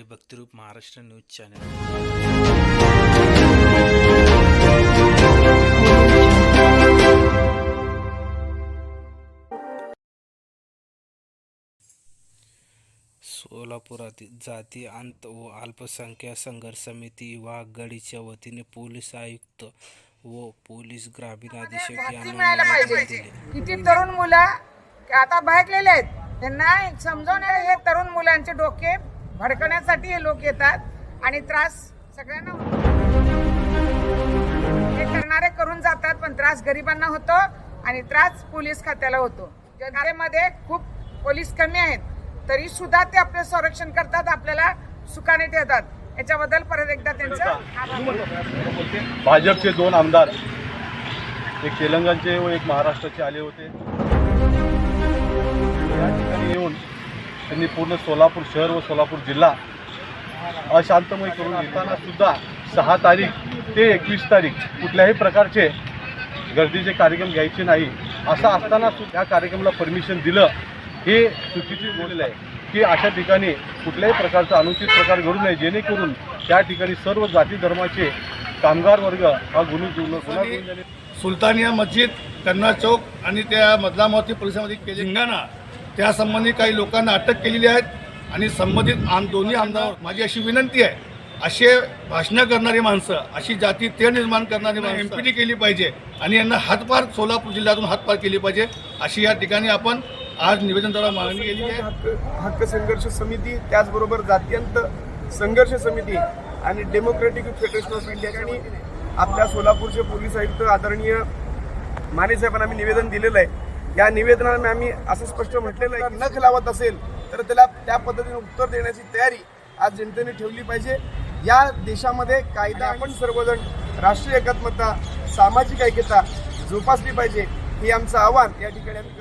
Bhaktirup Maharashtra news channel. सोलापुरातील जाती अंत व अल्पसंख्याक संघर्ष समिती युवा आघाडीच्या वतीने पोलीस आयुक्त व पोलीस ग्रामीण अधीक्षक यांना निवेदन दिले। किती तरुण मुलं आता बहकलेले आहेत, त्यांना समजवणे हे तरुण मुलांचे डोके भडकण्यासाठी हे लोक येतात आणि त्रास सगळ्यांना होतो। हे करणारे करून जातात, पण त्रास गरिबांना होतो आणि त्रास पोलीस खात्याला होतो। जनतेमध्ये खूप पोलीस कमी आहेत, तरी सुद्धा ते आपले संरक्षण करतात, आपल्याला सुखाने ठेवतात। याच्याबद्दल परत एकदा त्यांचं भाजपचे 2 आमदार, एक तेलंगणचे व एक महाराष्ट्राचे आले होते। या ठिकाणी येऊन त्यांनी पूर्ण सोलापूर शहर व सोलापूर जिल्हा अशांतमय करून येताना सुद्धा 6 तारीख ते 21 तारीख कुठल्याही प्रकारचे गर्दीचे कार्यक्रम घ्यायचे नाही असं असताना सुद्धा या कार्यक्रमाला परमिशन दिलं, हे चुकीची गोष्ट आहे की अशा ठिकाणी कुठल्याही प्रकारचा अनुचित प्रकार घडू नये, जेणेकरून त्या ठिकाणी सर्व जाती धर्माचे कामगार वर्ग हा गुन्हा सुलतानिया मस्जिद, कन्ना चौक आणि त्या मधलामती परिसरामध्ये केले धिंगाणा, त्यासंबंधी काही लोकांना अटक केलेली आहेत आणि संबंधित दोन्ही आमदार माझी अशी विनंती आहे, असे भाषणं करणारी माणसं, अशी जाती तेढ निर्माण करणारी माणसं एमपीटी केली पाहिजे आणि यांना हातपार सोलापूर जिल्ह्यातून हातपार केली पाहिजे, अशी या ठिकाणी आपण आज निवेदनद्वारा मागणी केली आहे। हक्क संघर्ष समिती, त्याचबरोबर जातीयंत संघर्ष समिती आणि डेमोक्रेटिक फेडरेशन ऑफ इंडिया आणि आपल्या सोलापूरचे पोलीस आयुक्त आदरणीय माने साहेबांना आम्ही निवेदन दिलेलं आहे। या निवेदनाने आम्ही असं स्पष्ट म्हटलेलं आहे की नख लावत असेल तर त्याला त्या पद्धतीने उत्तर देण्याची तयारी आज जनतेने ठेवली पाहिजे। या देशामध्ये कायदा, आपण सर्वजण राष्ट्रीय एकात्मता, सामाजिक ऐक्यता जोपासली पाहिजे, हे आमचं आव्हान या ठिकाणी आम्ही